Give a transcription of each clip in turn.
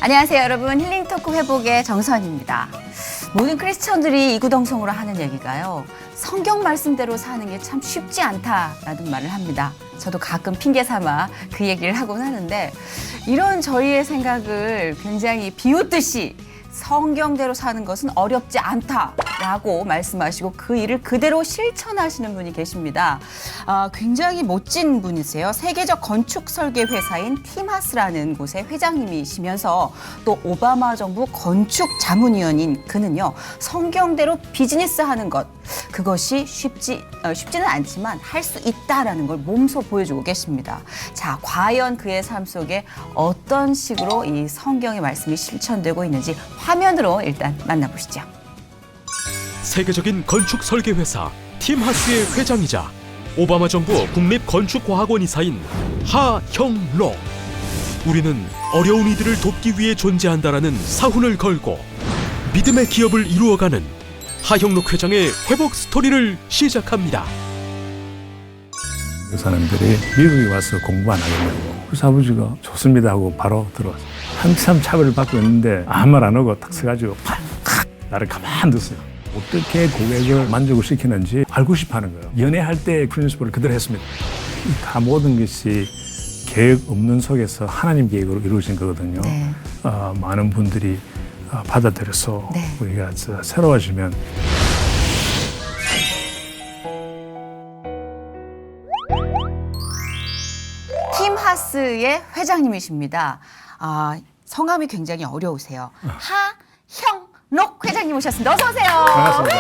안녕하세요, 여러분. 힐링 토크 회복의 정선입니다. 모든 크리스천들이 이구동성으로 하는 얘기가요. 성경 말씀대로 사는 게 참 쉽지 않다라는 말을 합니다. 저도 가끔 핑계 삼아 그 얘기를 하곤 하는데 이런 저희의 생각을 굉장히 비웃듯이 성경대로 사는 것은 어렵지 않다라고 말씀하시고 그 일을 그대로 실천하시는 분이 계십니다. 굉장히 멋진 분이세요. 세계적 건축 설계 회사인 팀하스라는 곳의 회장님이시면서 또 오바마 정부 건축 자문위원인 그는요. 성경대로 비즈니스하는 것 그것이 쉽지는 않지만 할 수 있다라는 걸 몸소 보여주고 계십니다. 자, 과연 그의 삶 속에 어떤 식으로 이 성경의 말씀이 실천되고 있는지 화면으로 일단 만나보시죠. 세계적인 건축 설계 회사 팀하스의 회장이자 오바마 정부 국립건축과학원 이사인 하형록. 우리는 어려운 이들을 돕기 위해 존재한다라는 사훈을 걸고 믿음의 기업을 이루어가는 하형록 회장의 회복 스토리를 시작합니다. 그 사람들이 미국에 와서 공부 안 하겠냐고. 그래서 아버지가 좋습니다 하고 바로 들어왔어요. 한참 차별을 받고 있는데 아무 말 안 하고 딱 서가지고 팍 나를 가만뒀어요. 어떻게 고객을 만족을 시키는지 알고 싶어하는 거예요. 연애할 때 프린시플을 그대로 했습니다. 다 모든 것이 계획 없는 속에서 하나님 계획으로 이루어진 거거든요. 네. 많은 분들이 받아들여서 네. 우리가 새로워지면 팀하스의 회장님이십니다. 성함이 굉장히 어려우세요. 하형록 회장님 오셨습니다. 어서 오세요. 반갑습니다.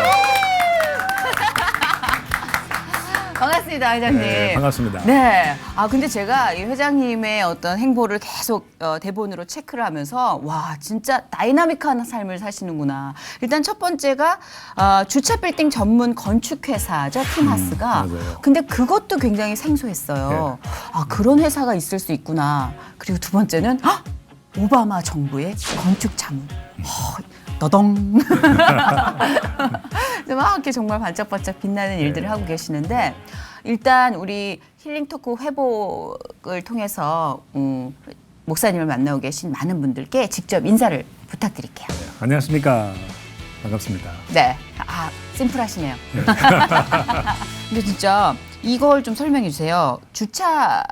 반갑습니다, 회장님. 네, 반갑습니다. 네. 근데 제가 이 회장님의 어떤 행보를 계속 대본으로 체크를 하면서 와, 진짜 다이나믹한 삶을 사시는구나. 일단 첫 번째가 주차 빌딩 전문 건축회사죠, 팀하스가. 맞아요. 근데 그것도 굉장히 생소했어요. 그런 회사가 있을 수 있구나. 그리고 두 번째는 오바마 정부의 건축 자문. 너덩. 막 이렇게 정말 반짝반짝 빛나는 일들을 하고 계시는데 일단 우리 힐링 토크 회복을 통해서 목사님을 만나고 계신 많은 분들께 직접 인사를 부탁드릴게요. 안녕하십니까. 반갑습니다. 네. 심플하시네요. 근데 진짜 이걸 좀 설명해 주세요. 주차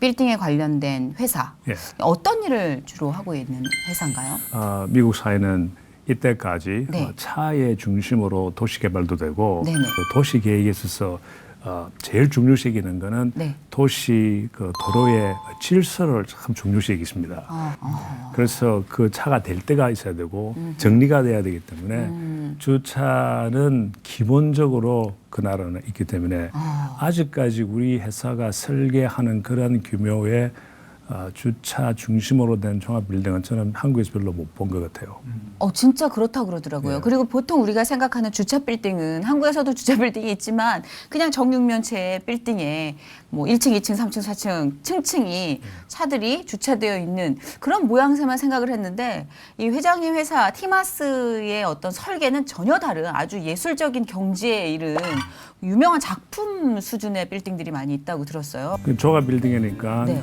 빌딩에 관련된 회사. 예. 어떤 일을 주로 하고 있는 회사인가요? 미국 사회는 이때까지 네. 차의 중심으로 도시 개발도 되고 네네. 그 도시 계획에 있어서 제일 중요시기는 거는 네. 도시 그 도로의 질서를 참 중요시했습니다. 그래서 그 차가 될 때가 있어야 되고 정리가 돼야 되기 때문에 주차는 기본적으로 그 나라는 있기 때문에 아직까지 우리 회사가 설계하는 그런 규모의 주차 중심으로 된 종합 빌딩은 저는 한국에서 별로 못 본 것 같아요. 진짜 그렇다고 그러더라고요. 네. 그리고 보통 우리가 생각하는 주차 빌딩은 한국에서도 주차 빌딩이 있지만 그냥 정육면체의 빌딩에 뭐 1층, 2층, 3층, 4층 층층이 차들이 주차되어 있는 그런 모양새만 생각을 했는데 이 회장님 회사 팀하스의 어떤 설계는 전혀 다른 아주 예술적인 경지에 이른 유명한 작품 수준의 빌딩들이 많이 있다고 들었어요. 그 종합 빌딩이니까 네.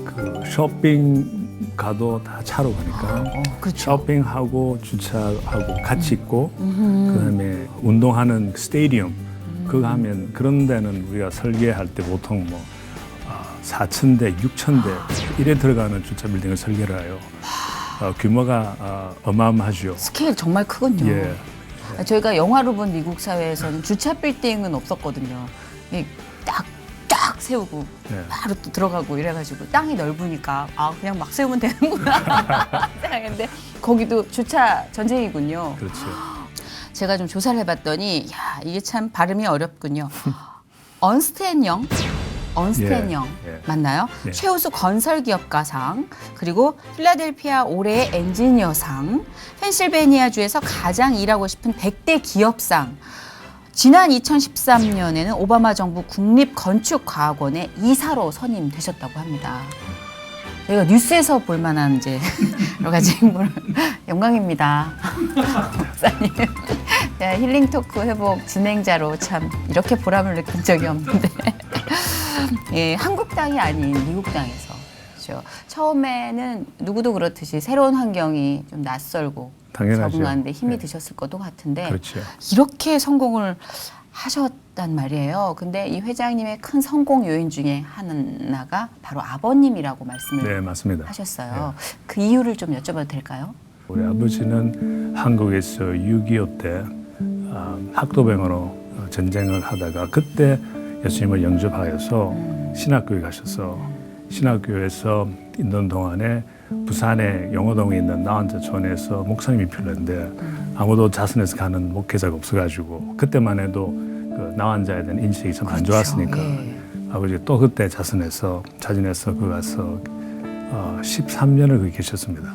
그 쇼핑 가도 다 차로 가니까 그렇죠. 쇼핑하고 주차하고 같이 있고 그다음에 운동하는 스테디움 그거 하면 그런 데는 우리가 설계할 때 보통 뭐 4,000대, 6,000대 이래 들어가는 주차 빌딩을 설계를 해요. 규모가 어마어마하죠. 스케일 정말 크군요. 예. 저희가 영화로 본 미국 사회에서는 주차 빌딩은 없었거든요. 쫙 세우고 네. 바로 또 들어가고 이래가지고 땅이 넓으니까 그냥 막 세우면 되는구나 생각했는데 거기도 주차 전쟁이군요. 그렇죠. 제가 좀 조사를 해봤더니 이게 참 발음이 어렵군요. 언스텐영 예. 맞나요? 예. 최우수 건설기업가상, 그리고 필라델피아 올해의 엔지니어상, 펜실베니아주에서 가장 일하고 싶은 100대 기업상, 지난 2013년에는 오바마 정부 국립건축과학원의 이사로 선임되셨다고 합니다. 저희가 뉴스에서 볼 만한 이제 여러 가지 영광입니다. 목사님. 네, 힐링 토크 회복 진행자로 참 이렇게 보람을 느낀 적이 없는데 한국 땅이 아닌 미국 땅에서 그렇죠. 처음에는 누구도 그렇듯이 새로운 환경이 좀 낯설고 당연하죠. 적응하는데 힘이 네. 드셨을 것도 같은데 그렇죠. 이렇게 성공을 하셨단 말이에요. 근데 이 회장님의 큰 성공 요인 중에 하나가 바로 아버님이라고 말씀을 네, 맞습니다. 하셨어요. 그 이유를 좀 여쭤봐도 될까요? 우리 아버지는 한국에서 6.25 때 학도병으로 전쟁을 하다가 그때 예수님을 영접하여서 신학교에 가셔서 신학교에서 있는 동안에 부산의 영호동에 있는 나환자촌에서 목사님이 필요했는데 아무도 자선해서 가는 목회자가 없어가지고 그때만 해도 그 나환자에 대한 인식이 참 안 좋았으니까 예. 아버지가 또 그때 자선해서 자진해서 그 가서 13년을 거기 계셨습니다.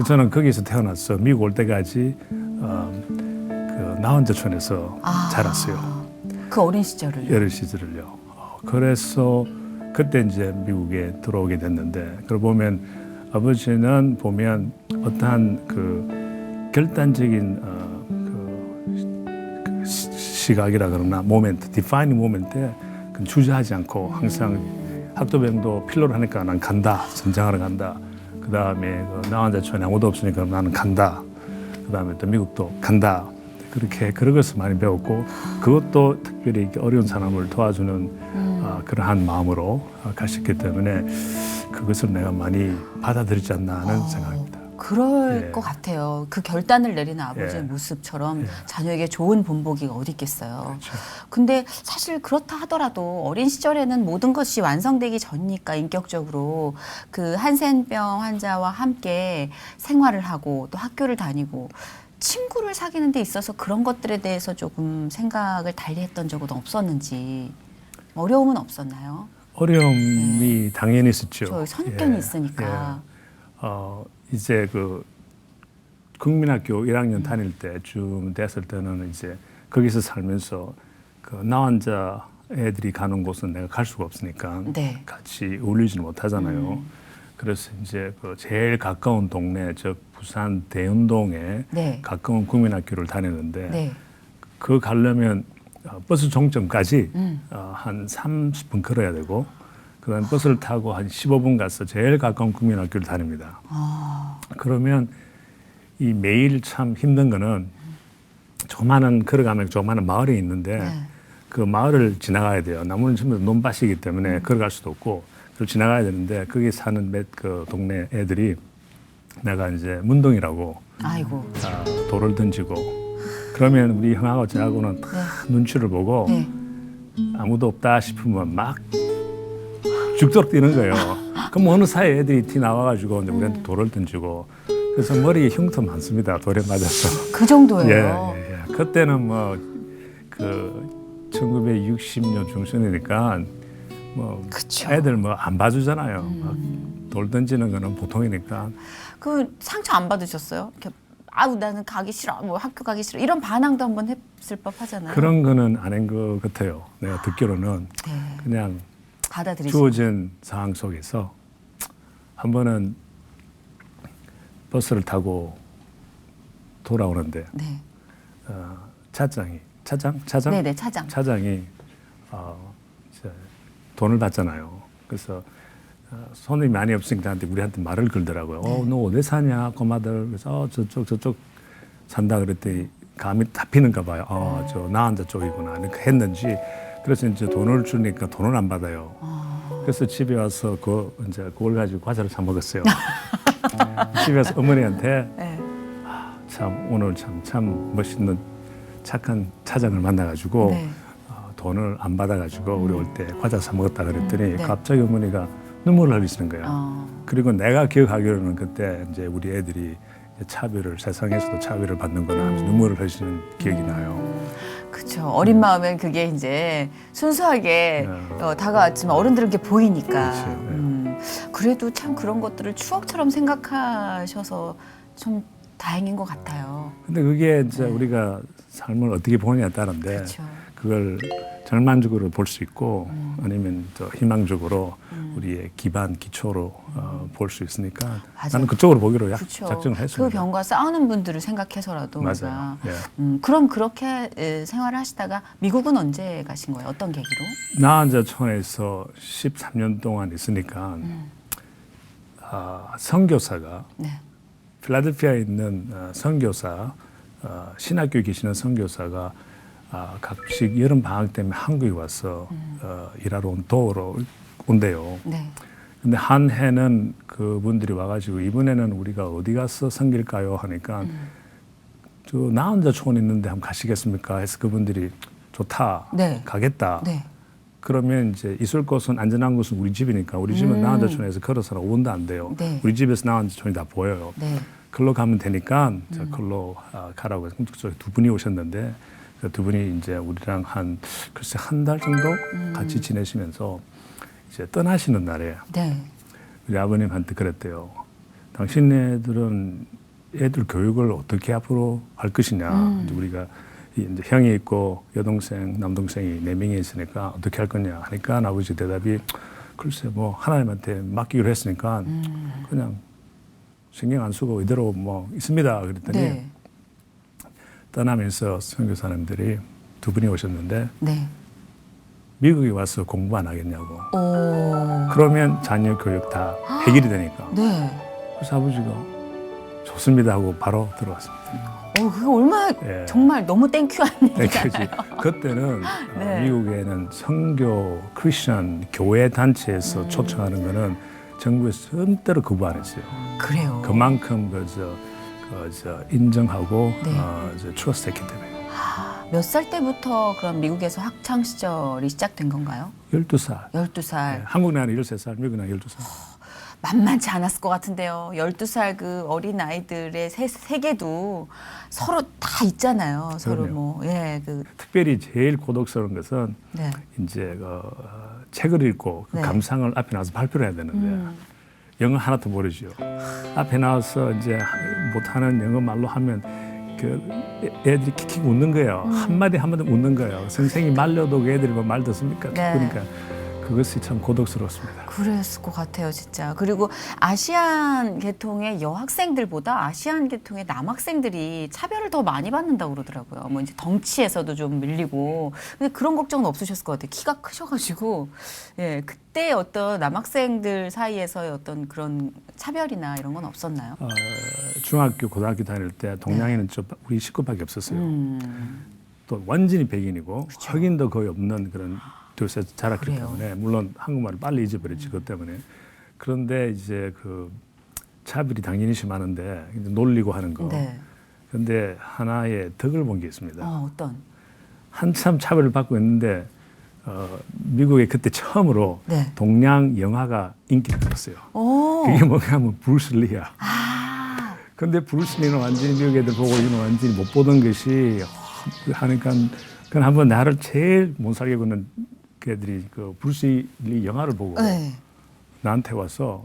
저는 거기서 태어났어. 미국 올 때까지 그 나환자촌에서 자랐어요. 그 어린 시절을요? 어린 시절을요. 그래서 그때 이제 미국에 들어오게 됐는데 그걸 보면 아버지는 보면 어떠한 그 결단적인 그 시각이라 그러나 모멘트, 디파이닝 모멘트에 주저하지 않고 항상 학도병도 필요로 하니까 난 간다, 전쟁하러 간다. 그 다음에 그 나환자촌에 아무도 없으니까 나는 간다. 그 다음에 또 미국도 간다. 그렇게 그런 것을 많이 배웠고 그것도 특별히 이렇게 어려운 사람을 도와주는 그러한 마음으로 가셨기 때문에 그것을 내가 많이 받아들이지 않나 하는 생각입니다. 그럴 예. 것 같아요. 그 결단을 내리는 아버지의 예. 모습처럼 예. 자녀에게 좋은 본보기가 어디 있겠어요. 그렇죠. 근데 사실 그렇다 하더라도 어린 시절에는 모든 것이 완성되기 전이니까 인격적으로 그 한센병 환자와 함께 생활을 하고 또 학교를 다니고 친구를 사귀는 데 있어서 그런 것들에 대해서 조금 생각을 달리했던 적은 없었는지 어려움은 없었나요? 어려움이 당연히 있었죠. 저 선입견이 예. 있으니까. 이제 그 국민학교 1학년 다닐 때쯤 됐을 때는 이제 거기서 살면서 그 나환자 애들이 가는 곳은 내가 갈 수가 없으니까 네. 같이 어울리지는 못하잖아요. 그래서 이제 그 제일 가까운 동네 즉 부산 대운동에 네. 가까운 국민학교를 다녔는데 네. 그 가려면 버스 종점까지 한 30분 걸어야 되고 그다음 버스를 타고 한 15분 가서 제일 가까운 국민학교를 다닙니다. 그러면 이 매일 참 힘든 거는 조그마한 걸어가면 조그마한 마을이 있는데 네. 그 마을을 지나가야 돼요. 나무는 전부 다 논밭이기 때문에 걸어갈 수도 없고 그걸 지나가야 되는데 거기 사는 몇 그 동네 애들이 내가 이제 문동이라고 아이고. 돌을 던지고 그러면 우리 형하고 저하고는 다 눈치를 보고 네. 아무도 없다 싶으면 막 죽도록 뛰는 거예요. 그럼 어느 사이에 애들이 티 나와가지고 이제 우리한테 돌을 던지고 그래서 머리에 흉터 많습니다. 돌에 맞아서. 그 정도예요. 예. 그때는 뭐 그 1960년 중순이니까 뭐 그쵸. 애들 뭐 안 봐주잖아요. 막 돌 던지는 거는 보통이니까. 그 상처 안 받으셨어요? 이렇게 아우 나는 가기 싫어, 뭐 학교 가기 싫어 이런 반항도 한번 했을 법하잖아요. 그런 거는 안 한 것 같아요. 내가 듣기로는 네. 그냥 받아들이시고. 주어진 상황 속에서 한 번은 버스를 타고 돌아오는데 네. 차장 네네 차장. 차장이 이제 돈을 받잖아요. 그래서 손이 많이 없으니까 우리한테 말을 걸더라고요. 너 어디 사냐, 꼬마들. 그래서 저쪽 산다 그랬더니 감이 다 피는가 봐요. 저 나한자 쪽이구나. 이렇게 했는지. 그래서 이제 돈을 주니까 돈을 안 받아요. 그래서 집에 와서 그걸 가지고 과자를 사 먹었어요. 집에 와서 어머니한테 네. 참 오늘 참 멋있는 착한 차장을 만나가지고 네. 돈을 안 받아가지고 우리 올 때 과자 사 먹었다 그랬더니 네. 갑자기 어머니가 눈물을 흘리시는 거예요. 그리고 내가 기억하기로는 그때 이제 우리 애들이 차별을 세상에서도 차별을 받는구나 하면서 눈물을 흘리시는 기억이 나요. 그렇죠. 어린 마음엔 그게 이제 순수하게 다가왔지만 어른들은 그게 보이니까. 그렇지, 그래도 참 그런 것들을 추억처럼 생각하셔서 좀 다행인 것 같아요. 근데 그게 이제 우리가 삶을 어떻게 보느냐에 따른데 그렇죠. 그걸 절망적으로 볼 수 있고 아니면 또 희망적으로 우리의 기반 기초로 볼 수 있으니까 맞아요. 나는 그쪽으로 보기로 그렇죠. 작정을 했습니다. 그 병과 싸우는 분들을 생각해서라도 맞아요. 우리가. 예. 그럼 그렇게 생활을 하시다가 미국은 언제 가신 거예요? 어떤 계기로? 나환자촌에서 13년 동안 있으니까 선교사가 네. 필라델피아에 있는 선교사, 신학교에 계시는 선교사가 가끔씩 여름 방학 때문에 한국에 와서 일하러 도우러 온대요. 네. 근데 한 해는 그분들이 와가지고 이번에는 우리가 어디 가서 섬길까요? 하니까 저 나 혼자 촌 있는데 한번 가시겠습니까? 해서 그분들이 좋다, 네. 가겠다. 네. 그러면 이제 있을 곳은 안전한 곳은 우리 집이니까 우리 집은 나 혼자 촌에서 걸어서 5분도 안 돼요. 네. 우리 집에서 나 혼자 촌이 다 보여요. 네. 걸로 가면 되니까 저 걸로 가라고 해서 두 분이 오셨는데 그 두 분이 이제 우리랑 글쎄 한 달 정도 같이 지내시면서 이제 떠나시는 날에 네. 우리 아버님한테 그랬대요. 당신네들은 애들 교육을 어떻게 앞으로 할 것이냐. 이제 우리가 이제 형이 있고 여동생, 남동생이 4명이 있으니까 어떻게 할 거냐 하니까 아버지 대답이 글쎄 뭐 하나님한테 맡기기로 했으니까 그냥 신경 안 쓰고 이대로 뭐 있습니다. 그랬더니 네. 떠나면서 선교사님들이 두 분이 오셨는데 네. 미국에 와서 공부 안 하겠냐고. 오. 그러면 자녀 교육 다 해결이 되니까. 네. 그래서 아버지가 좋습니다 하고 바로 들어왔습니다. 그거 얼마나 예. 정말 너무 땡큐한 네, 얘기잖아요. 그때는 네. 미국에는 선교 크리스천 교회 단체에서 초청하는 거는 정부에서 절대로 거부 안 했어요. 그래요. 그만큼 인정하고 네. 트러스트했기 때문에. 몇 살 때부터 그럼 미국에서 학창 시절이 시작된 건가요? 12살. 12살. 한국 나이는 13살, 미국 나이는 12살. 만만치 않았을 것 같은데요. 12살 그 어린 아이들의 세계도 서로 다 있잖아요. 서로 그럼요. 뭐, 특별히 제일 고독스러운 것은 네. 이제 책을 읽고 그 네. 감상을 앞에 나와서 발표를 해야 되는데 영어 하나도 모르죠. 앞에 나와서 이제 못하는 영어 말로 하면 그 애들이 킥킥 웃는 거예요. 한마디 웃는 거예요. 선생님이 말려도 그 애들이 뭐 말 듣습니까? 네. 그러니까 그것이 참 고독스러웠습니다. 그랬을 것 같아요, 진짜. 그리고 아시안 계통의 여학생들보다 아시안 계통의 남학생들이 차별을 더 많이 받는다고 그러더라고요. 뭐 이제 덩치에서도 좀 밀리고. 근데 그런 걱정은 없으셨을 것 같아요. 키가 크셔가지고. 예, 그때 어떤 남학생들 사이에서의 어떤 그런 차별이나 이런 건 없었나요? 중학교, 고등학교 다닐 때 동양에는 우리 식구밖에 없었어요. 또 완전히 백인이고 흑인도 거의 없는 그런 교수에서 자랐기 그래요. 때문에 물론 한국말을 빨리 잊어버렸지 그것 때문에. 그런데 이제 그 차별이 당연히 심하는데 이제 놀리고 하는 거. 네. 그런데 하나의 덕을 본 게 있습니다. 어떤? 한참 차별을 받고 있는데 미국에 그때 처음으로 네. 동양 영화가 인기를 끌었어요. 오. 그게 뭐냐 하면 브루스 리야. 아. 근데 브루스 리는 완전히 미국 애들 보고 이는 완전히 못 보던 것이 하니까 그건 한번 나를 제일 못 살게 구는 그 애들이 그 브루스 리 영화를 보고 네. 나한테 와서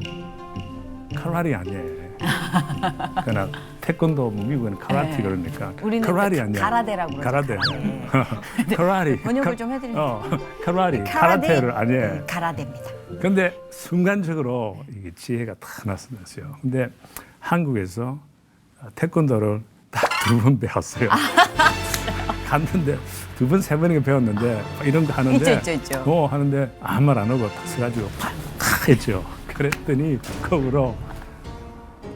카라리 아니야. 그러나 태권도 미국에는 카라티 네. 그러니까 우리는 카라리 아니야. 가라데라고 그러죠. 가라데. 가라데. 카라리. 번역을 좀 해드리면 카라리. 카라데? 카라테를 아니야. 가라데입니다. 근데 순간적으로 이게 지혜가 탁 나타났어요. 근데 한국에서 태권도를 딱 2번 배웠어요. 갔는데 2번, 3번인가 배웠는데 이런 거 하는데 있죠. 하는데 아무 말 안 하고 탁 서가지고 팍 했죠. 그랬더니 그 후로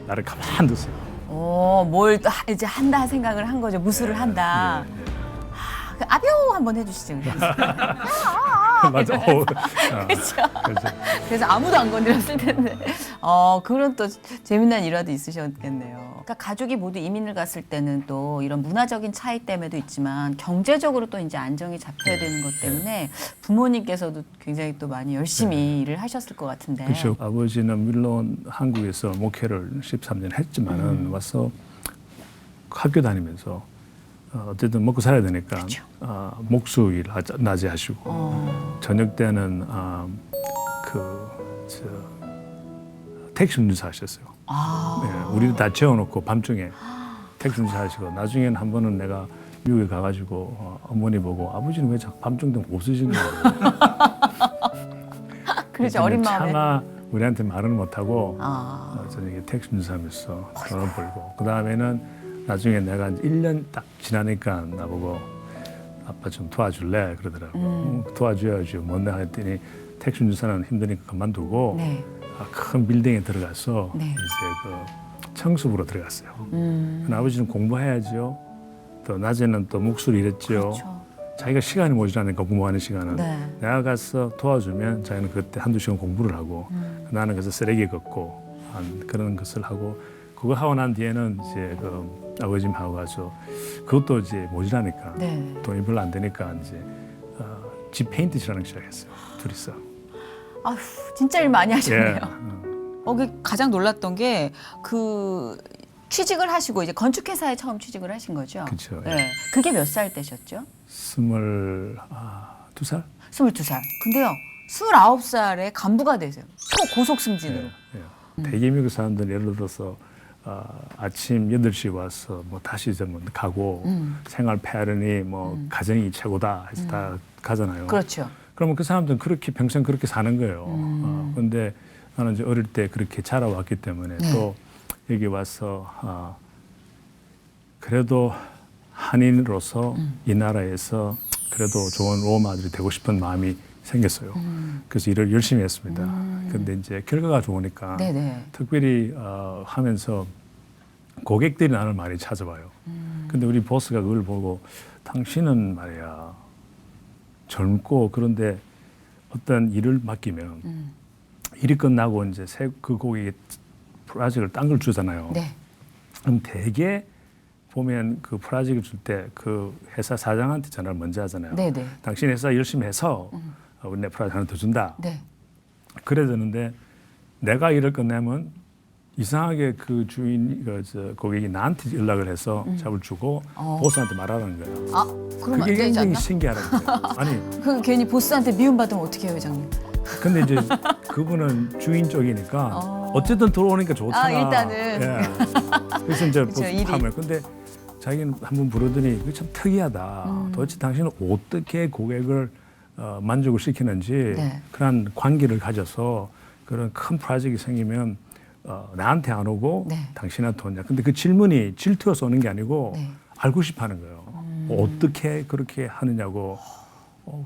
나를 가만 뒀어요. 뭘 또 이제 한다 생각을 한 거죠. 무술을 한다. 네. 그 아벼 한번 해주시죠. 맞아. 그렇죠. 그래서 아무도 안 건드렸을 텐데. 그런 또 재미난 일화도 있으셨겠네요. 그러니까 가족이 모두 이민을 갔을 때는 또 이런 문화적인 차이 때문에도 있지만 경제적으로 또 이제 안정이 잡혀야 되는 것 때문에 부모님께서도 굉장히 또 많이 열심히 일을 하셨을 것 같은데. 그렇죠. 아버지는 물론 한국에서 목회를 13년 했지만은 와서 학교 다니면서 어쨌든 먹고 살아야 되니까 그렇죠. 목수일 낮에 하시고 저녁 때는 택시 운전사 하셨어요. 네, 우리도 다 재워놓고 밤중에 택시 운전사 하시고 나중에는 한 번은 내가 미국에 가가지고 어머니 보고 아버지는 왜 자꾸 밤중 되면 없어지는 거예요. 그렇죠. 어린 마음에. 차마 우리한테 말은 못하고 아. 저녁에 택시 운전사하면서 돈을 벌고 그 다음에는 나중에 내가 1년 딱 지나니까 나보고 아빠 좀 도와줄래? 그러더라고. 도와줘야죠. 뭔데 했더니 택시 운전사는 힘드니까 그만두고 네. 큰 빌딩에 들어가서 네. 이제 그 청소부로 들어갔어요. 아버지는 공부해야죠. 또 낮에는 또 묵수를 일했죠. 그렇죠. 자기가 시간이 모자라니까 공부하는 시간은 네. 내가 가서 도와주면 자기는 그때 한두 시간 공부를 하고 나는 그래서 쓰레기 걷고 그런 것을 하고 그거 하고 난 뒤에는 이제 그 아버지하고 가서 그것도 이제 모자라니까 네. 돈이 별로 안 되니까 이제 집 페인트 칠하는 거 시작했어요. 둘이서. 아휴, 진짜 일 많이 하셨네요. 예. 거기 가장 놀랐던 게 그 취직을 하시고 이제 건축회사에 처음 취직을 하신 거죠? 그쵸, 예. 네. 그게 몇 살 때셨죠? 22살? 22살. 근데요, 29살에 간부가 되세요. 초고속 승진으로. 예. 대개 미국 사람들은 예를 들어서 아침 8시 와서 뭐 다시 이제 뭐 가고 생활 패턴이 뭐 가정이 최고다 해서 다 가잖아요. 그렇죠. 그러면 그 사람들은 그렇게 평생 그렇게 사는 거예요. 그런데 나는 이제 어릴 때 그렇게 자라왔기 때문에 네. 또 여기 와서 그래도 한인으로서 이 나라에서 그래도 좋은 로마들이 되고 싶은 마음이 생겼어요. 그래서 일을 열심히 했습니다. 근데 이제 결과가 좋으니까 네네. 특별히 하면서 고객들이 나를 많이 찾아와요. 근데 우리 보스가 그걸 보고 당신은 말이야 젊고 그런데 어떤 일을 맡기면 일이 끝나고 이제 그 고객이 프로젝트를 딴 걸 주잖아요. 네. 그럼 대개 보면 그 프로젝트를 줄 때 그 회사 사장한테 전화를 먼저 하잖아요. 네네. 당신 회사 열심히 해서 우리 내 프로젝트 하나 더 준다. 네. 그래야 되는데 내가 일을 끝내면 이상하게 그 주인 저 고객이 나한테 연락을 해서 잡을 주고 보스한테 말하라는 거예요. 아, 그럼 안 그게 되지 굉장히 않나? 신기하다는 거예요. 아니 그 괜히 보스한테 미움받으면 어떻게 해요, 회장님? 근데 이제 그분은 주인 쪽이니까 어쨌든 들어오니까 좋잖아. 아, 일단은. 예. 그래서 이제 그쵸, 일이. 하면 근데 자기는 한번 부르더니 그게 참 특이하다. 도대체 당신은 어떻게 고객을 만족을 시키는지 네. 그런 관계를 가져서 그런 큰 프로젝트가 생기면 나한테 안 오고 네. 당신한테 오냐. 근데 그 질문이 질투여서 오는 게 아니고 네. 알고 싶어 하는 거예요. 어떻게 그렇게 하느냐고.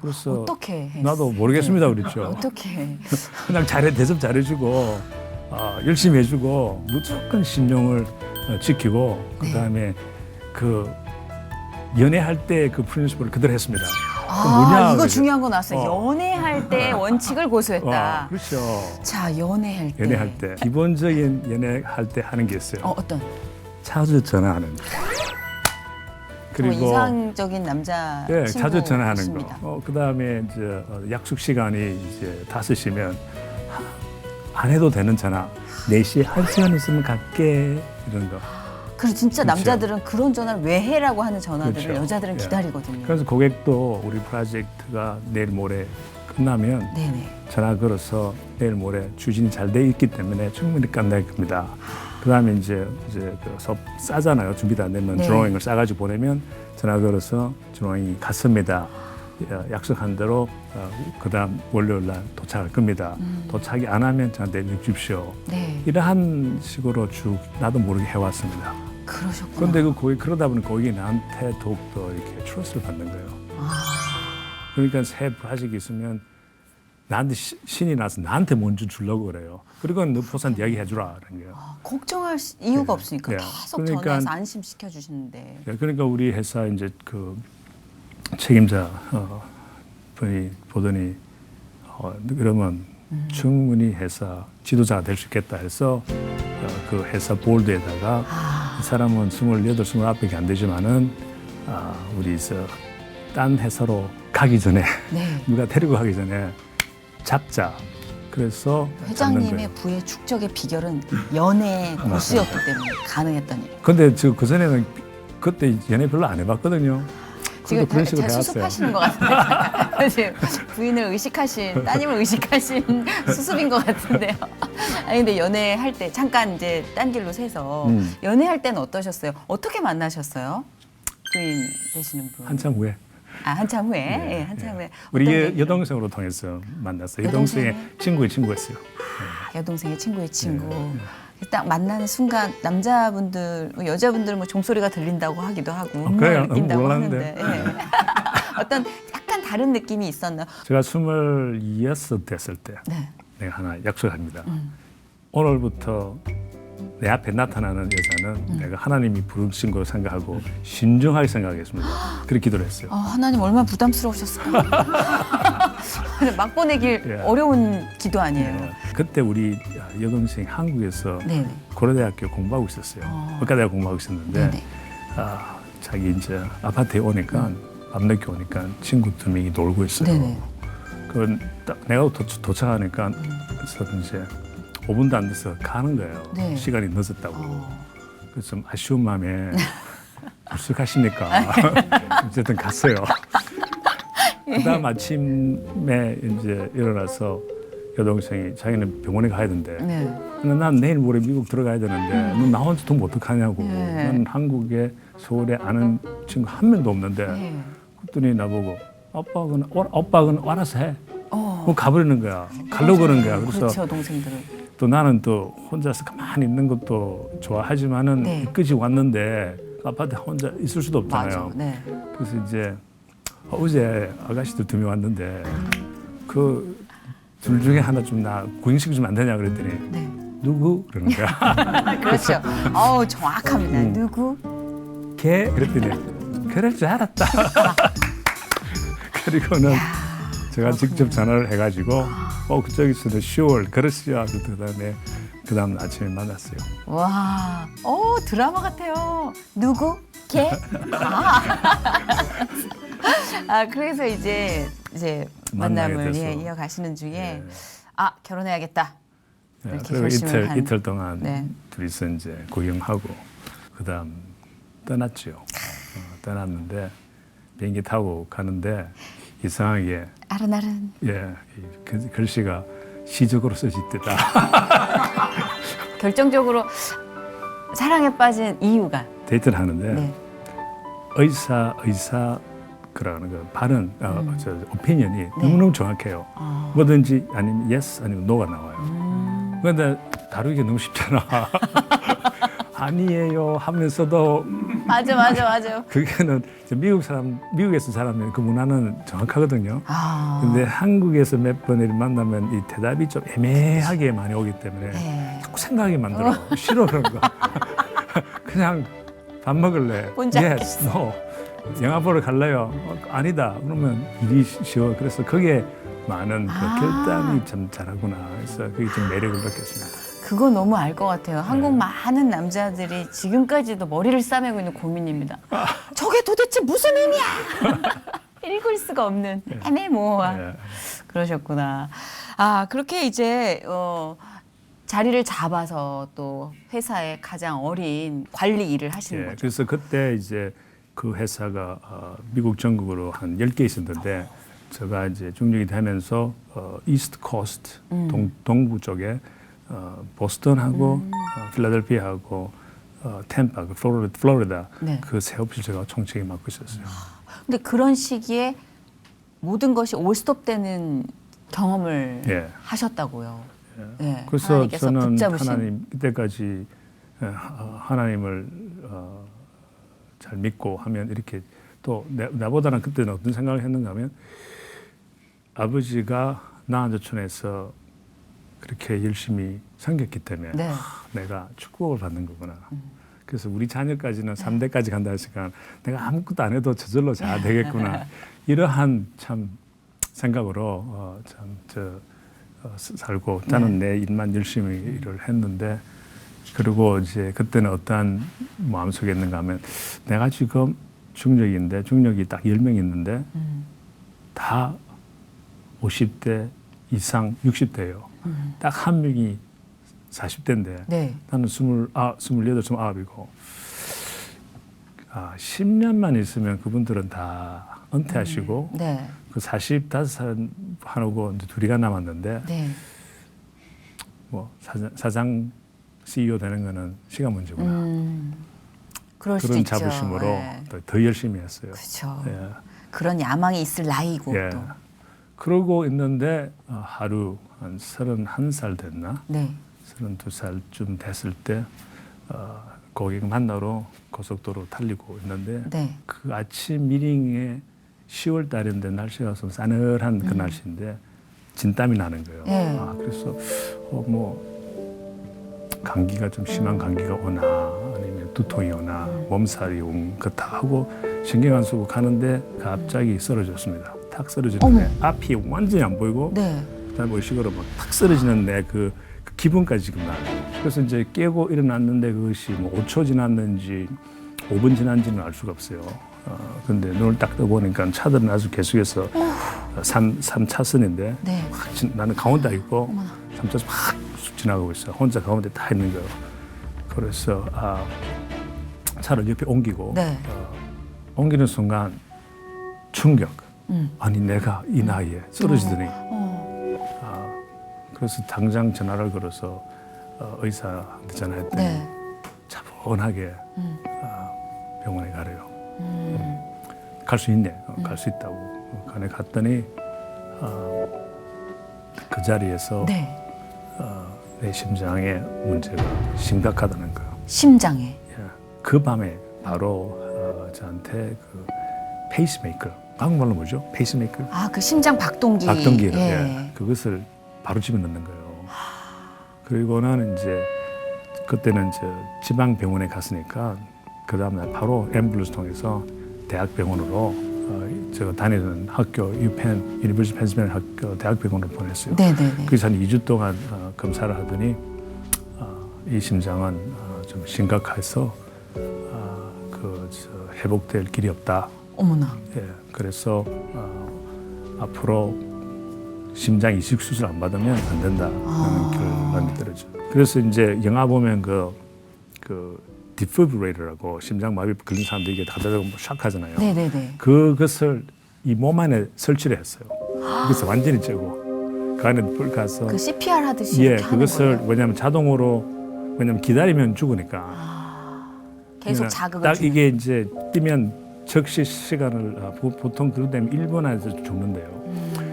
그래서 어떻게 했어요? 나도 모르겠습니다 그랬죠. 어떻게? 그냥 대접 잘해주고 열심히 해주고 무조건 신용을 지키고 네. 그다음에 그 연애할 때 그 프린시플을 그대로 했습니다. 아, 이거 그죠? 중요한 거 나왔어요. 연애할 때 원칙을 고수했다. 그렇죠. 자, 연애할 때. 연애할 때 기본적인 연애할 때 하는 게 있어요. 어떤? 자주 전화하는 거. 그리고 이상적인 남자 예, 친구 자주 전화하는 있습니다. 거. 그다음에 이제 약속 시간이 이제 5시면 안 해도 되는 전화. 4시에 1시간 있으면 갈게 이런 거. 그리고 진짜 그렇죠. 남자들은 그런 전화를 왜 해라고 하는 전화들을 그렇죠. 여자들은 예. 기다리거든요. 그래서 고객도 우리 프로젝트가 내일 모레 끝나면 네네. 전화 걸어서 내일 모레 추진이 잘 돼 있기 때문에 충분히 끝날 겁니다. 그다음에 이제 그 싸잖아요. 준비 다 되면 네. 드로잉을 싸가지고 보내면 전화 걸어서 드로잉이 갔습니다. 약속한 대로 그다음 월요일 날 도착할 겁니다. 도착이 안 하면 저한테 연락 주십시오. 네. 이러한 식으로 쭉 나도 모르게 해왔습니다. 그러셨구나. 그런데 그 고객 그러다 보니 고객이 나한테 더욱더 이렇게 트러스를 받는 거예요. 아. 그러니까 새 프로젝트 있으면 나한테 신이 나서 나한테 먼저 주려고 그래요. 그리고 너 보산 이야기 해주라 그런 거예요. 걱정할 이유가 네. 없으니까 네. 계속 그러니까- 전화해서 안심시켜 주시는데. 네, 그러니까 우리 회사 이제 그 책임자 분이 보더니 그러면 충분히 회사 지도자가 될 수 있겠다 해서 그 회사 보드에다가 이 사람은 28, 29밖에 안 되지만은 우리 딴 회사로 가기 전에 네. 누가 데리고 가기 전에 잡자. 그래서 잡는 회장님의 거예요. 부의 축적의 비결은 연애 고수였기 때문에 가능했던 일. 근데 그 전에는 그때 연애 별로 안 해봤거든요. 지금 그런 식으로 잘 해왔어요. 수습하시는 것 같은데 지금 부인을 의식하신 따님을 의식하신 수습인 것 같은데요. 아니 근데 연애할 때 잠깐 이제 딴 길로 새서 연애할 때는 어떠셨어요? 어떻게 만나셨어요? 부인 되시는 분. 한참 후에. 한참 후에. 네, 예, 한참 후에. 우리 어떤 계기로? 여동생으로 통해서 만났어요. 여동생의? 여동생의 친구의 친구였어요. 여동생의 친구의 친구. 네. 딱 만나는 순간 남자분들, 여자분들 뭐 종소리가 들린다고 하기도 하고 그래요? 음악을 느낀다고 몰랐는데. 하는데 예. 어떤 약간 다른 느낌이 있었나? 제가 26 됐을 때 네. 내가 하나 약속합니다. 오늘부터 내 앞에 나타나는 여자는 내가 하나님이 부르신 거 생각하고 신중하게 생각하겠습니다. 그렇게 기도를 했어요. 하나님 얼마나 부담스러우셨을까. 막 보내길 예. 어려운 기도 아니에요. 예. 그때 우리 여동생 한국에서 네네. 고려대학교 공부하고 있었어요. 의과대학 공부하고 있었는데 네네. 자기 이제 아파트에 오니까 밤늦게 오니까 친구 2명이 놀고 있어요. 네네. 그 딱 내가 도착하니까 그래서 이제 5분도 안 돼서 가는 거예요. 네. 시간이 늦었다고. 그래서 좀 아쉬운 마음에 벌써 가십니까? 어쨌든 갔어요. 그다음 아침에 이제 일어나서 여동생이 자기는 병원에 가야 된대. 네. 근데 난 내일 모레 미국 들어가야 되는데 너 나 혼자 돈 어떡하냐고. 네. 난 한국에 서울에 아는 친구 한 명도 없는데 네. 그랬더니 나보고 오빠는 알아서 해. 그럼 가버리는 거야. 가려고 그러는 거야. 그래서 그렇죠, 동생들은. 또 나는 또 혼자서 가만히 있는 것도 좋아하지만은 네. 이끄지 왔는데 아파트에 혼자 있을 수도 없잖아요. 맞아. 네. 그래서 이제 어제 아가씨들 2명 왔는데 그 둘 중에 하나 좀 나 구인시켜주면 안 되냐 그랬더니 네. 누구? 그러는 거야. 그렇죠. 정확합니다. 누구? 걔? 그랬더니 그럴 줄 알았다. 그리고는 제가 직접 전화를 해가지고 그쪽에서는 10월 그러시죠. 그다음 아침에 만났어요. 와, 드라마 같아요. 누구? 걔? 그래서 이제 만나게 만남을 돼서. 이어가시는 중에 네. 결혼해야겠다. 이렇게 그리고 결심을 한. 이틀 동안 네. 둘이서 이제 구경하고 그다음 떠났죠. 떠났는데 비행기 타고 가는데 이상하게 아른아른. 그 글씨가 시적으로 써있대다. 결정적으로 사랑에 빠진 이유가. 데이트를 하는데 네. 의사 그러는 거 발언 저 오피니언이 너무너무 정확해요. 뭐든지 아니면 yes 아니면 no가 나와요. 그런데 다루기 너무 쉽잖아. 아니에요 하면서도 맞아. 그게는 이제 미국에서 사람은 그 문화는 정확하거든요. 아. 근데 한국에서 몇 번을 만나면 이 대답이 좀 애매하게 많이 오기 때문에 네. 자꾸 생각하게 만들어. 싫어 그런 거. 그냥 밥 먹을래? 혼자 Yes, no. 영화 보러 갈래요? 아니다. 그러면 일이 쉬워. 그래서 거기에 많은 그 결단이 참 잘하구나. 그래서 그게 좀 매력을 느꼈습니다. 그거 너무 알 것 같아요. 한국 많은 남자들이 지금까지도 머리를 싸매고 있는 고민입니다. 저게 도대체 무슨 의미야? 읽을 수가 없는 애매모호한. 예. 그러셨구나. 그렇게 이제 자리를 잡아서 또 회사의 가장 어린 관리 일을 하시는 거죠. 그래서 그때 이제 그 회사가 미국 전국으로 한 10개 있었는데 제가 이제 중력이 되면서 이스트 코스트 동부 쪽에 보스턴하고 필라델피아하고 템파, 플로리다 네. 그 세 오피스 제가 총책이 맡고 있었어요. 근데 그런 시기에 모든 것이 올스톱되는 경험을 예. 하셨다고요. 예. 그래서 하나님께서 저는 붙잡으신. 하나님 그때까지 하나님을 잘 믿고 하면 이렇게 또 나보다는 그때는 어떤 생각을 했는가 하면 아버지가 나한저촌에서 그렇게 열심히 섬겼기 때문에 네. 내가 축복을 받는 거구나. 그래서 우리 자녀까지는 3대까지 간다 했으니까 내가 아무것도 안 해도 저절로 잘 되겠구나. 이러한 참 생각으로 살고 나는 내 일만 열심히 일을 했는데 그리고 이제 그때는 어떠한 마음속에 있는가 하면 내가 지금 중력인데 중력이 딱 10명 있는데 다 50대 이상 60대예요. 딱 한 명이 40대인데 네. 나는 28, 29이고 10년만 있으면 그분들은 다 은퇴하시고 네. 그 45살 하고 이제 둘이가 남았는데 네. 뭐 사장 CEO 되는 거는 시간 문제구나. 그럴 수도 그런 있죠. 자부심으로 예. 더 열심히 했어요. 그렇죠. 예. 그런 야망이 있을 나이고 예. 또. 그러고 있는데 하루 한 31살 됐나? 네. 32살쯤 됐을 때 고객 만나러 고속도로 달리고 있는데 네. 그 아침 미팅에 10월 달인데 날씨가 좀 싸늘한 그 날씨인데 진땀이 나는 거예요. 네. 그래서 뭐 감기가 좀 심한 감기가 오나 아니면 두통이 오나 몸살이 그다 하고 신경 안 쓰고 가는데 갑자기 쓰러졌습니다. 탁 쓰러지는데 앞이 완전히 안 보이고 네. 그다음에 의식으로 막 탁 쓰러지는 그 기분까지 지금 나요. 그래서 이제 깨고 일어났는데 그것이 뭐 5초 지났는지 5분 지난지는 알 수가 없어요. 근데 눈을 딱 떠보니까 차들은 아주 계속해서 3차선인데 네. 나는 가운데 있고 3차선 확 지나가고 있어. 혼자 가운데 다 있는 거예요. 그래서 차를 옆에 옮기고 네. 옮기는 순간 충격. 아니 내가 이 나이에 쓰러지더니 그래서 당장 전화를 걸어서 의사한테 전화했더니 네. 차분하게 병원에 가래요. 갈 수 있네. 갈 수 있다고. 간에 갔더니 그 자리에서 네. 내 심장에 문제가 심각하다는 거예요. 심장에. 예. 그 밤에 바로 저한테 그 페이스메이커, 한국말로 뭐죠? 페이스메이커? 그 심장 박동기. 박동기를 예. 예. 그것을 바로 집어넣는 거예요. 그리고는 이제 그때는 이제 지방 병원에 갔으니까 그 다음날 바로 앰뷸런스 통해서 대학병원으로 제가 다니는 학교 유니버시티 펜실베니아 학교 대학병원으로 보냈어요. 네네네. 그래서 한 2주 동안 검사를 하더니 이 심장은 좀 심각해서 회복될 길이 없다. 어머나. 예, 그래서 앞으로 심장 이식 수술 안 받으면 안 된다는 결론이 떨어져. 그래서 이제 영화 보면 그 디피브레이터라고 심장 마비 걸린 사람들 이게 다다다고 샥 하잖아요. 네네네. 그것을 이 몸 안에 설치를 했어요. 그래서 완전히 째고 그 안에 불 가서 그 CPR 하듯이 예, 이렇게 하는 그것을 거예요. 왜냐하면 자동으로 왜냐하면 기다리면 죽으니까 계속 그러니까 자극을 딱 주는. 이게 이제 뛰면 적시 시간을 보통 그렇게 되면 1분 안에서 죽는데요.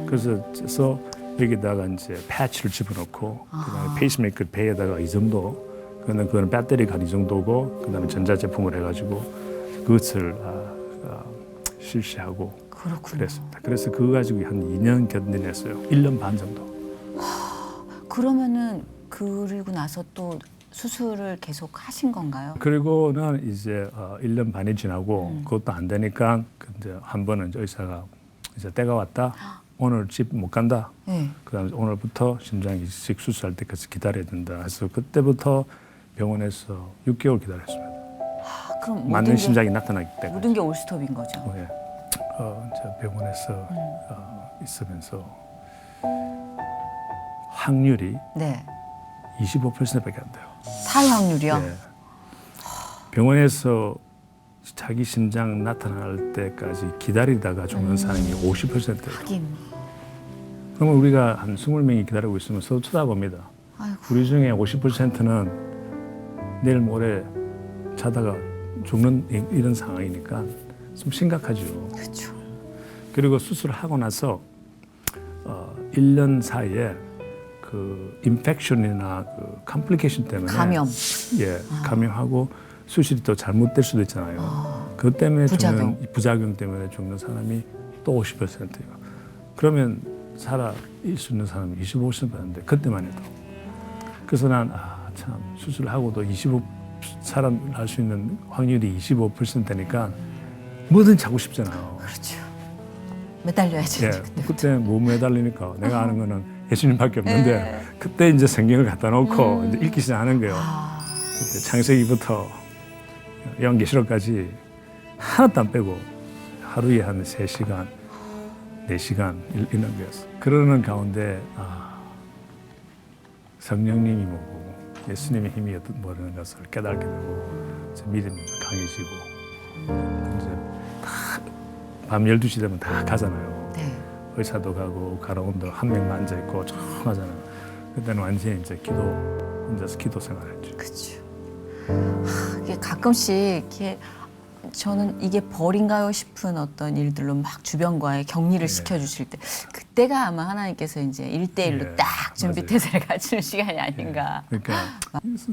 그래서 여기다가 이제 패치를 집어넣고 그다음에 페이스메이커 배에다가 이 정도 그거는 배터리가 이 정도고 그다음에 전자제품을 해가지고 그것을 실시하고 그렇군요. 그랬습니다. 그래서 그거 가지고 한 2년 견뎌냈어요. 1년 반 정도. 그러면은 그리고 나서 또 수술을 계속 하신 건가요? 그리고는 이제 1년 반이 지나고 그것도 안 되니까 이제 한 번은 이제 의사가 이제 때가 왔다. 오늘 집 못 간다. 네. 그다음에 오늘부터 심장 이식 수술할 때까지 기다려야 된다. 그래서 그때부터 병원에서 6개월 기다렸습니다. 그럼 맞는 모든 심장이 나타나기 게, 때문에. 모든 게 올스톱인 거죠. 예. 이제 병원에서 있으면서 확률이 네. 25%밖에 안 돼요. 사회 확률이요? 예. 병원에서 자기 심장 나타날 때까지 기다리다가 죽는 사람이 50%예요. 하긴. 그러면 우리가 한 20명이 기다리고 있으면 서로 쳐다봅니다. 아이고. 우리 중에 50%는 내일 모레 자다가 죽는 이런 상황이니까 좀 심각하죠. 그렇죠. 그리고 수술하고 나서 1년 사이에 그 인펙션이나 그 컴플리케이션 때문에 감염. 예, 감염하고 수술이 또 잘못될 수도 있잖아요. 그것 때문에 부작용. 죽는 부작용 때문에 죽는 사람이 또 50%예요. 그러면 살아 있을 수 있는 사람이 25%인데 그때만 해도. 그래서 난 참 수술하고도 살아날 수 있는 확률이 25%니까 뭐든 자고 싶잖아요. 그렇죠. 매달려야죠. 예, 그때 못 매달리니까 내가 아는 거는 예수님밖에 없는데 네. 그때 이제 성경을 갖다 놓고 이제 읽기 시작하는 거예요. 그때 창세기부터 요한계시록까지 하나도 안 빼고 하루에 한 3시간, 4시간 읽는 거였어요. 그러는 가운데 성령님이 뭐고 예수님의 힘이 뭐라는 것을 깨닫게 되고 이제 믿음이 강해지고 이제 밤 12시 되면 다 가잖아요. 네. 의사도 가고 가라온도 한 명만 앉아 있고 조용하잖아요. 그때는 완전히 이제 혼자서 기도 생활했죠. 그렇죠. 이게 가끔씩 이렇게 저는 이게 벌인가요 싶은 어떤 일들로 막 주변과의 격리를 시켜주실 때 그때가 아마 하나님께서 이제 1대1로 예, 딱 준비 맞아요. 태세를 갖추는 시간이 아닌가. 그러니까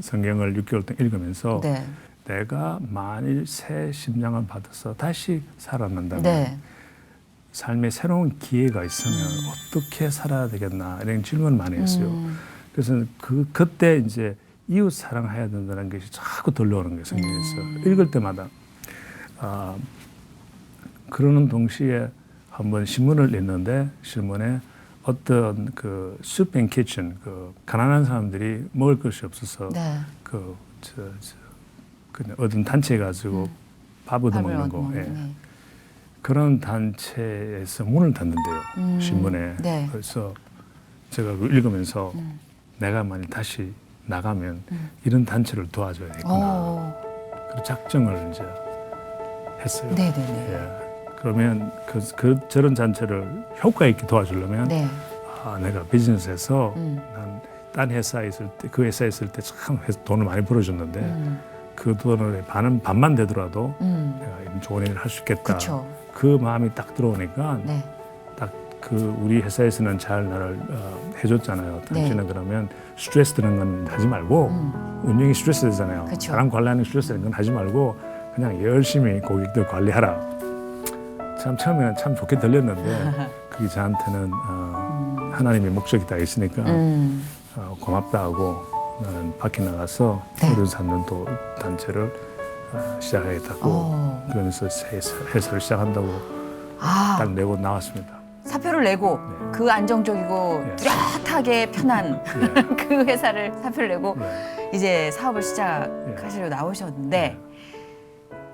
성경을 6개월 동안 읽으면서 네. 내가 만일 새 심장을 받아서 다시 살아난다면 네. 삶에 새로운 기회가 있으면 어떻게 살아야 되겠나 이런 질문을 많이 했어요. 그래서 그때 이제 이웃 사랑해야 된다는 것이 자꾸 들려오는 거예요. 성경에서 읽을 때마다. 그러는 동시에 한번 신문을 읽는데 신문에 어떤 그 soup and kitchen 그 가난한 사람들이 먹을 것이 없어서 네. 그 어떤 단체 가지고 밥 얻어먹는 거 예. 네. 그런 단체에서 문을 닫는데요. 신문에. 네. 그래서 제가 그걸 읽으면서 내가 만약 다시 나가면 이런 단체를 도와줘야겠구나. 그런 작정을 이제 했어요. 네네네. 예. 그러면 저런 단체를 효과 있게 도와주려면 네. 내가 비즈니스에서 난 딴 회사에 있을 때 그 회사에 있을 때 참 돈을 많이 벌어줬는데 그 돈을 반만 되더라도 내가 이런 좋은 일을 할 수 있겠다. 그쵸. 그 마음이 딱 들어오니까 네. 딱 그 우리 회사에서는 잘 나를 해줬잖아요. 당신은 네. 그러면 스트레스 드는 건 하지 말고 운영이 스트레스 되잖아요. 그쵸. 사람 관리하는 스트레스 되는 건 하지 말고 그냥 열심히 고객들 관리하라. 참 처음에는 참 좋게 들렸는데 그게 저한테는 하나님의 목적이 다 있으니까 고맙다 하고 나는 밖에 나가서 네. 어른 찾는 또 단체를 시작하겠다고 그러면서 회사를 시작한다고 딱 내고 나왔습니다. 사표를 내고 네. 그 안정적이고 네. 뚜렷하게 편한 네. 그 회사를 사표를 내고 네. 이제 사업을 시작하시려 나오셨는데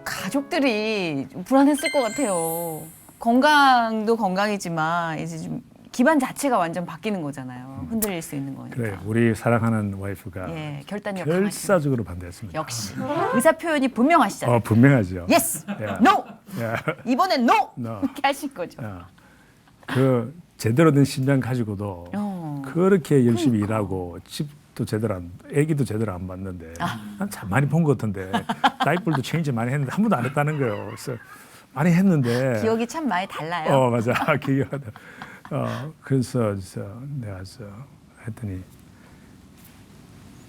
가족들이 좀 불안했을 것 같아요. 건강도 건강이지만 이제 좀 기반 자체가 완전 바뀌는 거잖아요. 흔들릴 수 있는 거니까. 그래 우리 사랑하는 와이프가 예, 결단력 강하시네. 결사적으로 반대했습니다. 역시 의사 표현이 분명하시잖아요. 분명하죠. 예스, 예. 노. 예. 이번엔 노. No. 이렇게 하신 거죠. 그 제대로 된 신장 가지고도 그렇게 열심히 일하고 집도 제대로 아기도 제대로 안 봤는데 난 참 많이 본 것 같은데 다이퍼도 체인지 많이 했는데 한 번도 안 했다는 거예요. 그래서 많이 했는데 기억이 참 많이 달라요. 맞아 기억하다. 그래서 내가 했더니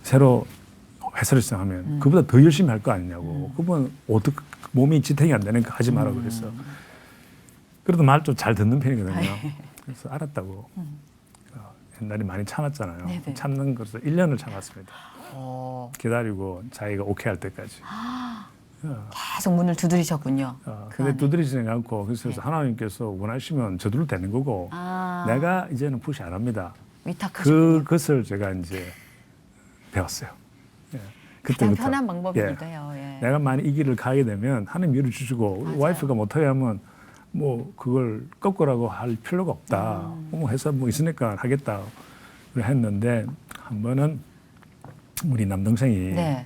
새로 회사를 시작하면 그보다 더 열심히 할 거 아니냐고. 그분 어떻게 몸이 지탱이 안 되니까 하지 마라 그랬어. 그래도 말 좀 잘 듣는 편이거든요. 그래서 알았다고. 옛날에 많이 참았잖아요. 네네. 참는 것을 1년을 참았습니다. 기다리고 자기가 오케이 할 때까지. 계속 문을 두드리셨군요. 근데 두드리지는 않고 그래서 하나님께서 원하시면 저절로 되는 거고 내가 이제는 푸시 안 합니다. 위탁하셨군요. 그것을 제가 이제 배웠어요. 예. 가장 그때부터. 편한 방법이기도 예. 해요. 예. 내가 만약 이 길을 가게 되면 하나님 열어주시고 우리 와이프가 못하게 하면 뭐 그걸 거꾸라고 할 필요가 없다. 뭐 회사 뭐 있으니까 하겠다. 했는데 한 번은 우리 남동생이 네.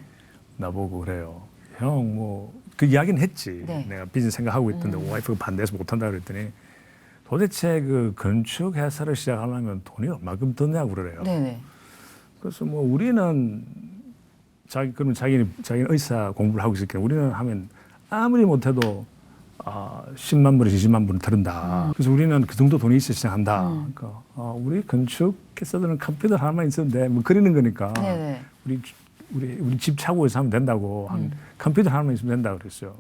나보고 그래요. 형 뭐 그 이야기는 했지. 네. 내가 비즈니스 생각하고 있던데 와이프가 반대해서 못한다 그랬더니 도대체 그 건축 회사를 시작하려면 돈이 얼마큼 드냐고 그래요. 네네. 그래서 뭐 우리는 그러면 자기는 의사 공부를 하고 있으니까 우리는 하면 아무리 못해도 10만 불에서 20만 불은 들은다. 그래서 우리는 그 정도 돈이 있어야 시작한다. 그러니까 우리 건축회사들은 컴퓨터 하나만 있었는데 뭐 그리는 거니까 네네. 우리 집 차고에서 하면 된다고 컴퓨터 하나만 있으면 된다 그랬어요.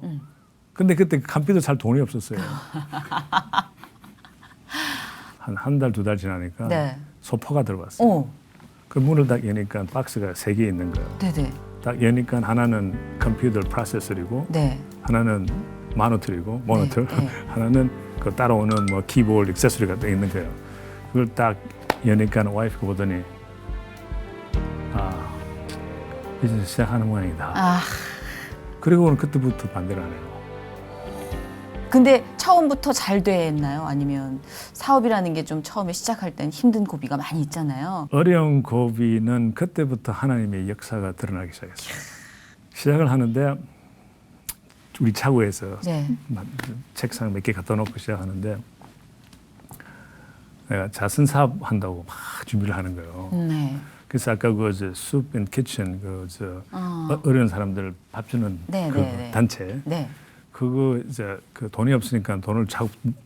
근데 그때 컴퓨터 살 돈이 없었어요. 한 달, 2달 지나니까 네. 소포가 들어왔어요. 오. 그 문을 딱 여니까 박스가 3개 있는 거예요. 네네. 딱 여니까 하나는 컴퓨터 프로세서이고 네. 하나는 모니터이고 모니터 네. 하나는 그 따라오는 뭐 키보드 액세서리가 딱 있는 거예요. 그걸 딱 여니까 와이프가 보더니 비즈니스 시작하는 모양이다. 그리고는 그때부터 반대를 안 해요. 근데 처음부터 잘 됐나요? 아니면 사업이라는 게 좀 처음에 시작할 땐 힘든 고비가 많이 있잖아요. 어려운 고비는 그때부터 하나님의 역사가 드러나기 시작했어요. 시작을 하는데 우리 차고에서 네. 책상 몇 개 갖다 놓고 시작하는데 내가 자선 사업 한다고 막 준비를 하는 거예요. 네. 그래서 아까 soup and kitchen 어려운 사람들 밥 주는 네, 그 네, 네. 단체 네. 그거 이제 그 돈이 없으니까 돈을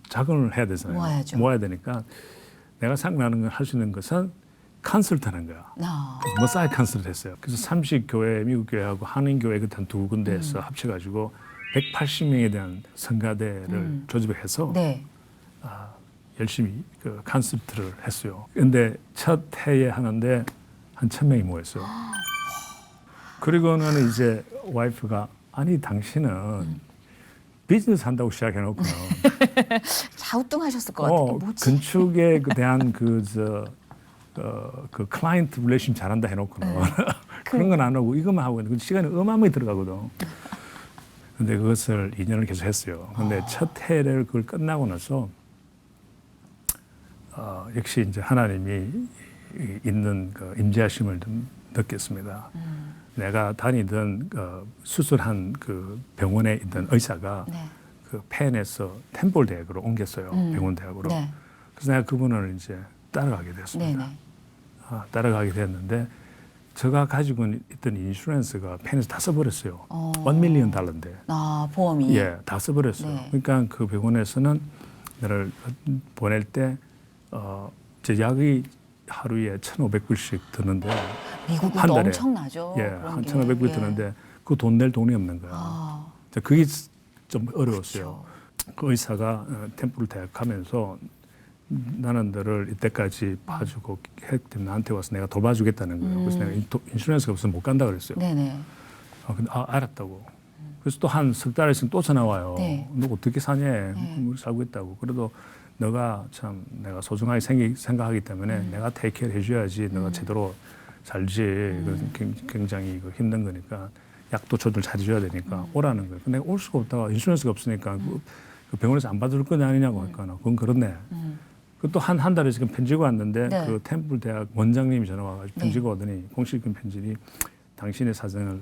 자금을 해야 되잖아요. 모아야죠. 모아야 되니까 내가 생각나는 걸 할 수 있는 것은 컨설트하는 거야. 그래서 머사이 컨설트 했어요. 그래서 30교회 미국 교회하고 한인 교회 그 한 두 군데에서 합쳐가지고 180명에 대한 성가대를 조직해서 네. 열심히 그 컨설트를 했어요. 근데 첫 해에 하는데 한 1,000명이 모였어요. 그리고는 이제 와이프가 아니 당신은 비즈니스 한다고 시작해놓고는 좌우뚱하셨을 것 같아요. 뭐지? 건축에 대한 그 클라이언트 릴레이션 잘한다 해놓고는 그런 건 안 하고 이것만 하고 있는데 시간이 어마어마하게 들어가거든. 근데 그것을 2년을 계속 했어요. 근데 첫 해를 그걸 끝나고 나서 역시 이제 하나님이 있는 그 임재하심을 좀 느꼈습니다. 내가 다니던 수술한 그 병원에 있던 의사가 네. 그 펜에서 템플 대학으로 옮겼어요. 병원 대학으로. 네. 그래서 내가 그분을 이제 따라가게 됐습니다. 네네. 따라가게 됐는데 제가 가지고 있던 인슈런스가 펜에서 다 써버렸어요. $1 million 달러인데. 아, 보험이. 예, 다 써버렸어요. 네. 그러니까 그 병원에서는 나를 보낼 때 제 약이 하루에 1,500불씩 드는데 미국은 한 달에 엄청나죠. 예, 그런 한 게. 1,500불 예. 드는데 그 돈 낼 돈이 없는 거야. 자, 그게 좀 어려웠어요. 그 의사가 템플 대학 가면서 나는 너를 이때까지 봐주고 했기 때문에 나한테 와서 내가 도와주겠다는 거예요. 그래서 내가 인슈런스가 없으면 못 간다 그랬어요. 네네. 근데 알았다고. 그래서 또 한 석 달 있으면 또 전화 와요. 네. 너 어떻게 사냐? 우리 살고 있다고. 그래도 너가 참 내가 소중하게 생각하기 때문에 내가 테이크케어 해줘야지 너가 제대로 살지. 그래서 굉장히 힘든 거니까 약도 저들 잘해줘야 되니까 오라는 거예요. 근데 내가 올 수가 없다가 인슈런스가 없으니까 그 병원에서 안 받을 거냐 아니냐고 하니까 그건 그렇네. 또 한 달에 지금 편지가 왔는데 네. 그 템플 대학 원장님이 전화 와가지고 네. 편지가 오더니 공식적인 편지니 당신의 사정을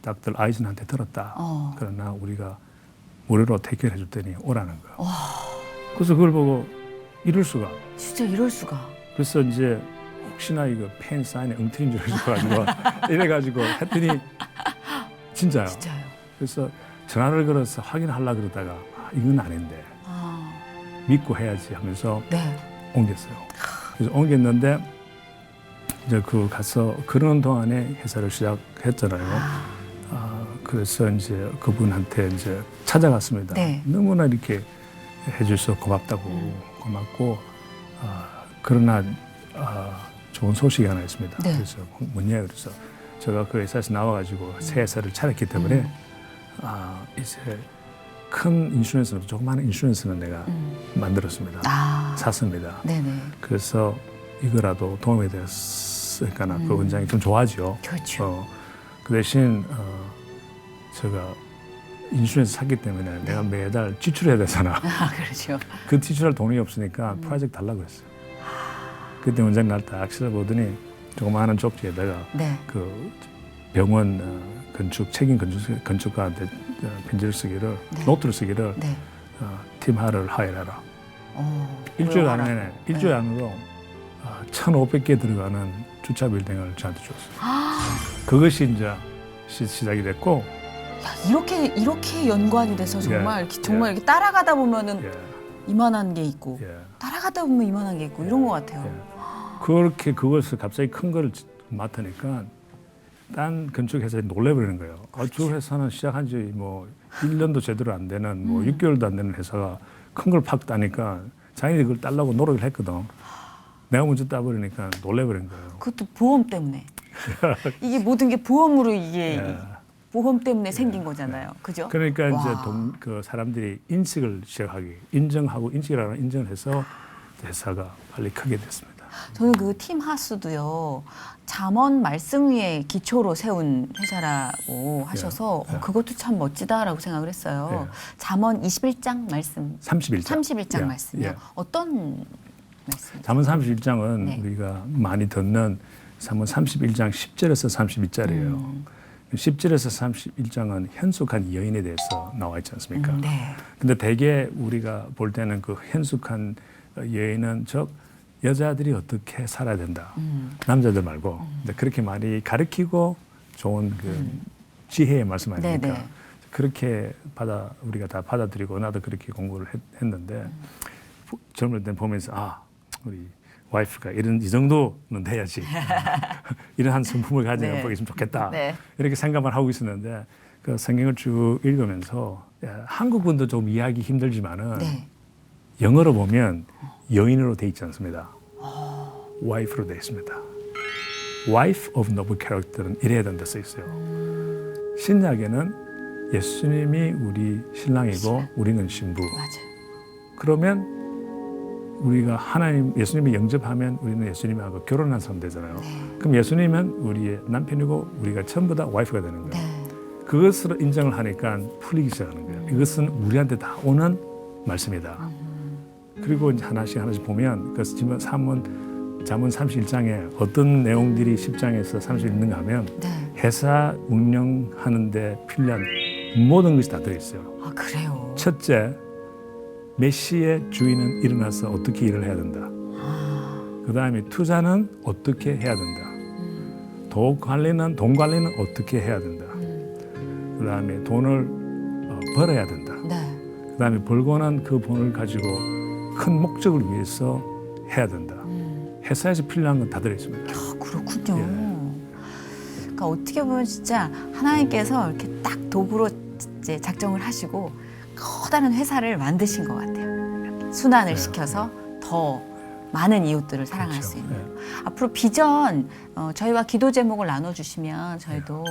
닥터 아이즌한테 들었다. 그러나 우리가 무료로 택배를 해줄 테니 오라는 거야. 그래서 그걸 보고 이럴 수가. 진짜 이럴 수가. 그래서 이제 혹시나 이거 펜 사인에 엉터리인 줄 알아가지고 이래가지고 했더니 진짜요. 진짜요. 그래서 전화를 걸어서 확인하려고 그러다가 이건 아닌데 믿고 해야지 하면서 네. 옮겼어요. 그래서 옮겼는데 이제 그 가서 그러는 동안에 회사를 시작했잖아요. 그래서 이제 그분한테 이제 찾아갔습니다. 네. 너무나 이렇게 해줘서 고맙다고 고맙고 그러나 좋은 소식이 하나 있습니다. 네. 그래서 뭐냐 그래서 제가 그 회사에서 나와가지고 새 회사를 차렸기 때문에 이제 큰 인슈런스는 조그마한 인슈런스는 내가 만들었습니다. 샀습니다. 네네. 그래서 이거라도 도움이 됐으니까 그 원장이 좀 좋아하죠. 그렇죠. 그 대신 제가 인슈런스 샀기 때문에 내가 매달 지출해야 되잖아. 그렇죠. 그 지출할 돈이 없으니까 프로젝트 달라고 했어요. 그때 원장님 날 딱 찾아보더니 조그마한 쪽지에다가 네. 그 병원 책임 건축가한테 편지를 쓰기를 노트를 쓰기를 네. 팀 하를 하이라라. 일주일 안에 일주일 안으로 1,500개 들어가는 주차 빌딩을 저한테 줬어요. 그것이 이제 시작이 됐고. 야, 이렇게 연관이 돼서 정말 예, 이렇게 정말 예. 이렇게 따라가다 보면은 예, 이만한 게 있고 예, 따라가다 보면 이만한 게 있고 이런 것 같아요. 예. 그렇게 그것을 갑자기 큰 거를 맡으니까 딴 건축 회사에 놀래버리는 거예요. 저 회사는 시작한 지 뭐 1년도 제대로 안 되는 뭐 6개월도 안 되는 회사가 큰 걸 팍 따니까 자기들이 그걸 따려고 노력을 했거든. 내가 먼저 따버리니까 놀래버린 거예요. 그것도 보험 때문에. 이게 모든 게 보험으로 이게 예. 보험 때문에 생긴 거잖아요. 그죠? 그러니까 와. 이제 그 사람들이 인식을 시작하기, 인정하고 인식이라는 인정을 해서 회사가 빨리 크게 됐습니다. 저는 그 팀 하수도요. 잠언 말씀 위에 기초로 세운 회사라고 하셔서 예. 그것도 참 멋지다라고 생각을 했어요. 예. 잠언 21장 말씀. 31장. 31장 예. 말씀이요. 예. 어떤 말씀? 잠언 31장은 네. 우리가 많이 듣는 잠언 31장 10절에서 32절이에요. 10절에서 31장은 현숙한 여인에 대해서 나와 있지 않습니까? 네. 근데 대개 우리가 볼 때는 그 현숙한 여인은 즉 여자들이 어떻게 살아야 된다. 남자들 말고. 근데 그렇게 많이 가르치고 좋은 그 지혜의 말씀 아닙니까? 네네. 그렇게 우리가 다 받아들이고 나도 그렇게 공부를 했는데 젊을 때 보면서 우리 와이프가 이 정도는 돼야지. 이런 한 성품을 가진 네. 여보가 있으면 좋겠다. 네. 이렇게 생각만 하고 있었는데 그 성경을 쭉 읽으면서 한국 분도 좀 이해하기 힘들지만은 네. 영어로 보면 여인으로 돼 있지 않습니다. 와이프로 돼 있습니다. wife of noble character는 이래야 된다 써 있어요. 신약에는 예수님이 우리 신랑이고 우리는 신부. 맞아요. 그러면 우리가 예수님이 영접하면 우리는 예수님하고 결혼한 사람 되잖아요. 그럼 예수님은 우리의 남편이고 우리가 전부 다 와이프가 되는 거예요. 그것으로 인정을 하니까 풀리기 시작하는 거예요. 이것은 우리한테 다 오는 말씀이다. 그리고 이제 하나씩 보면 그 잠언 31장에 어떤 내용들이 10장에서 31장 하면 회사 운영하는데 필요한 모든 것이 다 들어있어요. 아, 그래요? 첫째, 몇 시에 주인은 일어나서 어떻게 일을 해야 된다. 그 다음에 투자는 어떻게 해야 된다. 돈 관리는 어떻게 해야 된다. 그 다음에 돈을 벌어야 된다. 그 다음에 벌고는 그 돈을 가지고 큰 목적을 위해서 해야 된다. 회사에서 필요한 건 다 들어있습니다. 그렇군요. 그러니까 어떻게 보면 진짜 하나님께서 이렇게 딱 도구로 이제 작정을 하시고 커다란 회사를 만드신 것 같아요. 이렇게 순환을 시켜서 더 많은 이웃들을 사랑할 수 있는. 앞으로 비전 저희와 기도 제목을 나눠주시면 저희도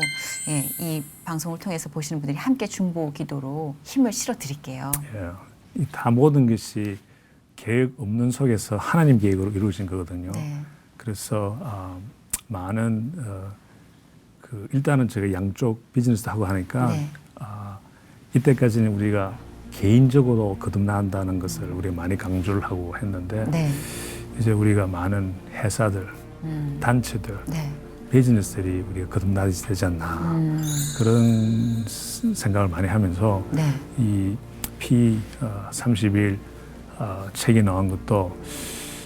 이 방송을 통해서 보시는 분들이 함께 중보 기도로 힘을 실어 드릴게요. 이 다 모든 것이 계획 없는 속에서 하나님 계획으로 이루어진 거거든요. 그래서 많은 일단은 제가 양쪽 비즈니스도 하고 하니까 이때까지는 우리가 개인적으로 거듭난다는 것을 우리가 많이 강조를 하고 했는데 이제 우리가 많은 회사들, 단체들, 비즈니스들이 우리가 거듭나야 되지 않나 그런 생각을 많이 하면서 이 P31 책이 나온 것도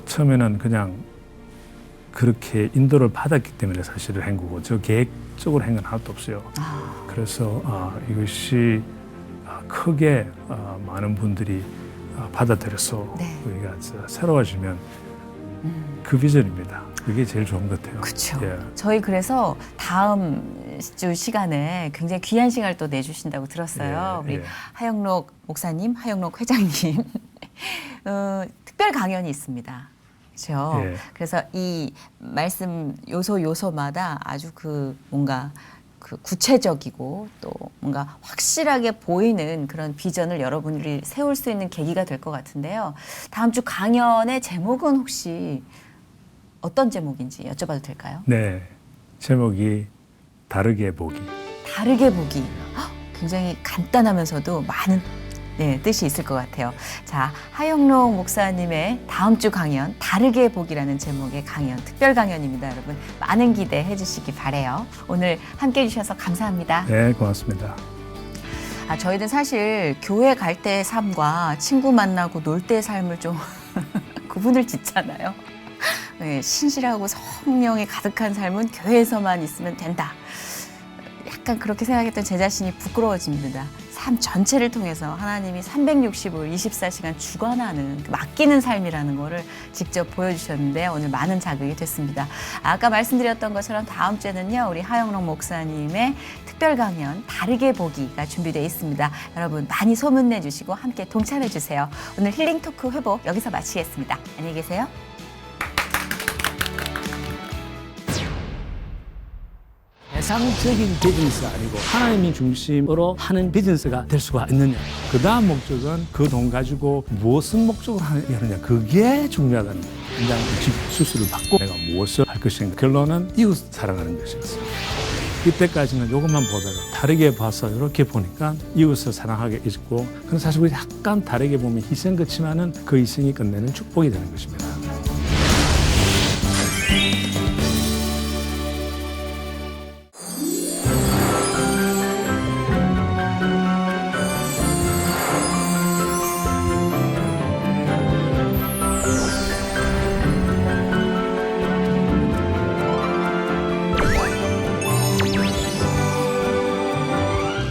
처음에는 그냥 그렇게 인도를 받았기 때문에 사실을 한 거고 저 계획적으로 한 건 하나도 없어요. 그래서 이것이 크게 많은 분들이 받아들여서 우리가 새로워지면 그 비전입니다. 그게 제일 좋은 것 같아요. 그렇죠. 저희 그래서 다음 주 시간에 굉장히 귀한 시간을 또 내주신다고 들었어요. 우리 하영록 목사님, 하영록 회장님 특별 강연이 있습니다. 그렇죠. 그래서 이 말씀 요소마다 아주 뭔가 구체적이고 또 뭔가 확실하게 보이는 그런 비전을 여러분들이 세울 수 있는 계기가 될 것 같은데요. 다음 주 강연의 제목은 혹시 어떤 제목인지 여쭤봐도 될까요? 네, 제목이 다르게 보기. 다르게 보기. 굉장히 간단하면서도 많은 뜻이 있을 것 같아요. 자, 하영록 목사님의 다음 주 강연 다르게 보기라는 제목의 강연, 특별 강연입니다. 여러분 많은 기대해 주시기 바라요. 오늘 함께해 주셔서 감사합니다. 네, 고맙습니다. 저희는 사실 교회 갈 때의 삶과 친구 만나고 놀 때의 삶을 좀 구분을 짓잖아요. 신실하고 성령이 가득한 삶은 교회에서만 있으면 된다. 약간 그렇게 생각했던 제 자신이 부끄러워집니다. 삶 전체를 통해서 하나님이 365일 24시간 주관하는 맡기는 삶이라는 거를 직접 보여주셨는데 오늘 많은 자극이 됐습니다. 아까 말씀드렸던 것처럼 다음 주에는요. 우리 하영록 목사님의 특별 강연 다르게 보기가 준비되어 있습니다. 여러분 많이 소문내 주시고 함께 동참해 주세요. 오늘 힐링 토크 회복 여기서 마치겠습니다. 안녕히 계세요. 세상적인 비즈니스가 아니고 하나님이 중심으로 하는 비즈니스가 될 수가 있느냐. 그 다음 목적은 그 돈 가지고 무엇을 목적으로 하느냐. 그게 중요하다는 거예요. 그냥 수술을 받고 내가 무엇을 할 것인가. 결론은 이웃 사랑하는 것이었어요. 이때까지는 이것만 보다가 다르게 봐서 이렇게 보니까 이웃을 사랑하게 있고 그건 사실 우리 약간 다르게 보면 희생 같지만은 그 희생이 끝내는 축복이 되는 것입니다.